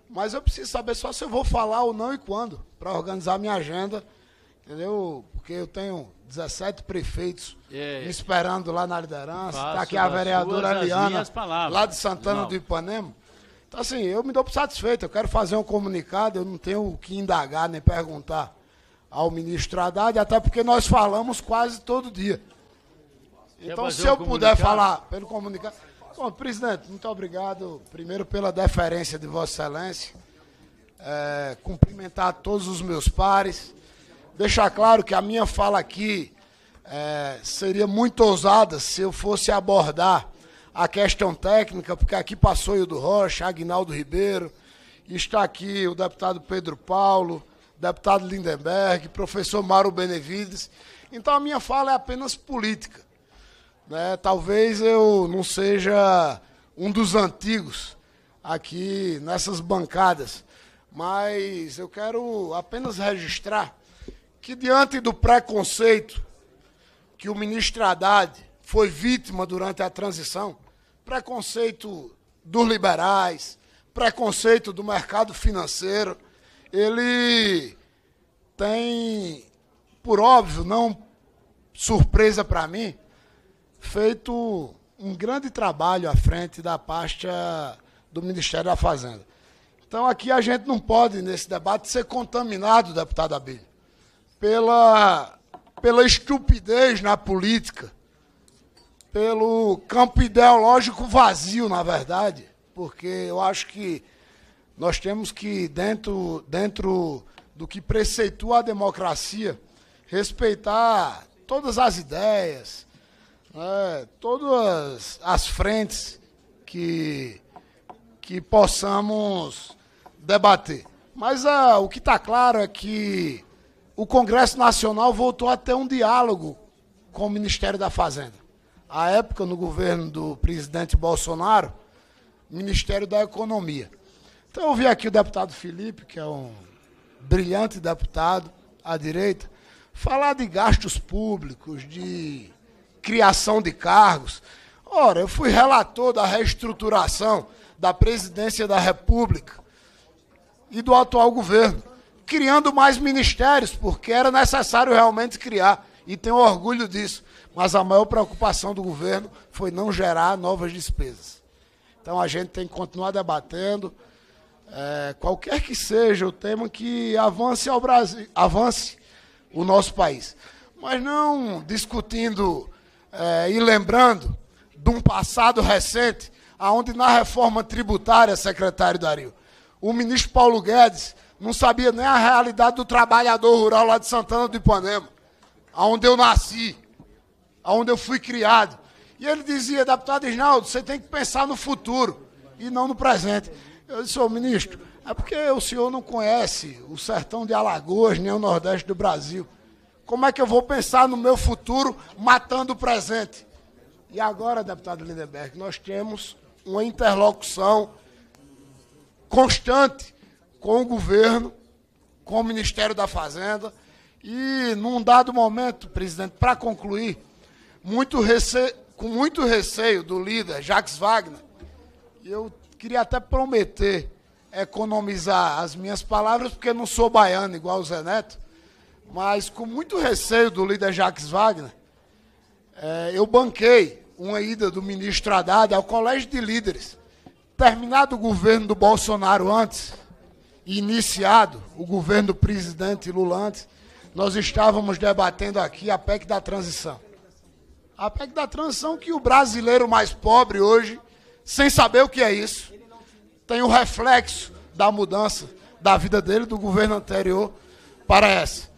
Mas eu preciso saber só se eu vou falar ou não e quando, para organizar minha agenda, entendeu? Porque eu tenho 17 prefeitos me esperando lá na liderança. Está aqui a vereadora Eliana, lá de Santana do Ipanema. Então, assim, eu me dou por satisfeito. Eu quero fazer um comunicado, eu não tenho o que indagar nem perguntar ao ministro Haddad, até porque nós falamos quase todo dia. Então, se eu puder falar pelo comunicado... Bom, presidente, muito obrigado, primeiro, pela deferência de Vossa Excelência. Cumprimentar todos os meus pares. Deixar claro que a minha fala aqui seria muito ousada se eu fosse abordar a questão técnica, porque aqui passou Hildo Rocha, Aguinaldo Ribeiro, está aqui o deputado Pedro Paulo, deputado Lindenberg, professor Mauro Benevides. Então, a minha fala é apenas política. Talvez eu não seja um dos antigos aqui nessas bancadas, mas eu quero apenas registrar que, diante do preconceito que o ministro Haddad foi vítima durante a transição, preconceito dos liberais, preconceito do mercado financeiro, ele tem, por óbvio, não surpresa para mim, feito um grande trabalho à frente da pasta do Ministério da Fazenda. Então, aqui a gente não pode, nesse debate, ser contaminado, deputado Abílio, pela estupidez na política, pelo campo ideológico vazio, na verdade, porque eu acho que nós temos que, dentro do que preceitua a democracia, respeitar todas as ideias, todas as frentes que possamos debater. Mas o que está claro é que o Congresso Nacional voltou a ter um diálogo com o Ministério da Fazenda. À época, no governo do presidente Bolsonaro, Ministério da Economia. Então, eu vi aqui o deputado Felipe, que é um brilhante deputado à direita, falar de gastos públicos, de criação de cargos. Ora, eu fui relator da reestruturação da Presidência da República e do atual governo, criando mais ministérios, porque era necessário realmente criar, e tenho orgulho disso. Mas a maior preocupação do governo foi não gerar novas despesas. Então, a gente tem que continuar debatendo, qualquer que seja o tema que avance ao Brasil, avance o nosso país. Mas não discutindo e lembrando de um passado recente, onde na reforma tributária, secretário Dario, o ministro Paulo Guedes não sabia nem a realidade do trabalhador rural lá de Santana do Ipanema, onde eu nasci, onde eu fui criado. E ele dizia, deputado Isnaldo, você tem que pensar no futuro e não no presente. Eu disse, ô ministro, é porque o senhor não conhece o sertão de Alagoas, nem o Nordeste do Brasil. Como é que eu vou pensar no meu futuro matando o presente? E agora, deputado Lindenberg, nós temos uma interlocução constante com o governo, com o Ministério da Fazenda, e num dado momento, presidente, para concluir, com muito receio do líder Jacques Wagner, eu queria até prometer economizar as minhas palavras, porque não sou baiano igual o Zé Neto, mas com muito receio do líder Jacques Wagner, eu banquei uma ida do ministro Haddad ao Colégio de Líderes. Terminado o governo do Bolsonaro antes, e iniciado o governo do presidente Lula antes, nós estávamos debatendo aqui a PEC da transição. A PEC da transição que o brasileiro mais pobre hoje, sem saber o que é isso, tem o reflexo da mudança da vida dele, do governo anterior, para essa.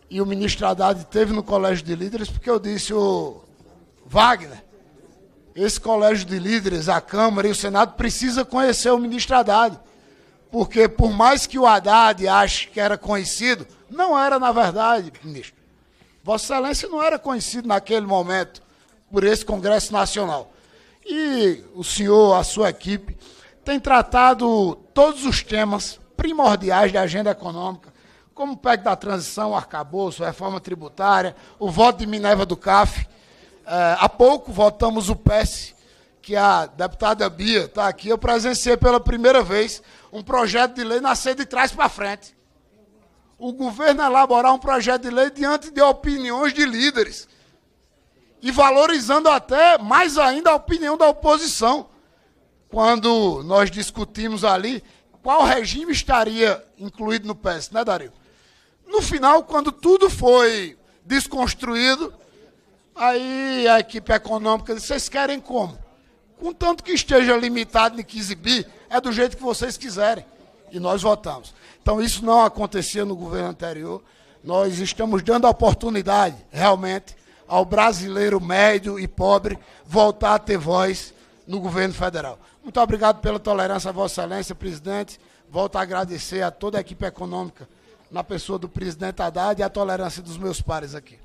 E o ministro Haddad esteve no Colégio de Líderes, porque eu disse, Wagner, esse Colégio de Líderes, a Câmara e o Senado precisa conhecer o ministro Haddad. Porque por mais que o Haddad ache que era conhecido, não era na verdade, ministro. Vossa Excelência não era conhecido naquele momento por esse Congresso Nacional. E o senhor, a sua equipe, tem tratado todos os temas primordiais da agenda econômica, como o PEC da transição, o arcabouço, a reforma tributária, o voto de Minerva do CAF. Há pouco votamos o PES, que a deputada Bia está aqui, eu presenciei pela primeira vez um projeto de lei nascer de trás para frente. O governo elaborar um projeto de lei diante de opiniões de líderes e valorizando até mais ainda a opinião da oposição. Quando nós discutimos ali qual regime estaria incluído no PES, né, Dario? No final, quando tudo foi desconstruído, aí a equipe econômica disse, vocês querem como? Contanto que esteja limitado em 15 bi, é do jeito que vocês quiserem. E nós votamos. Então, isso não acontecia no governo anterior. Nós estamos dando a oportunidade, realmente, ao brasileiro médio e pobre voltar a ter voz no governo federal. Muito obrigado pela tolerância, Vossa Excelência, presidente. Volto a agradecer a toda a equipe econômica, na pessoa do presidente Haddad, e a tolerância dos meus pares aqui.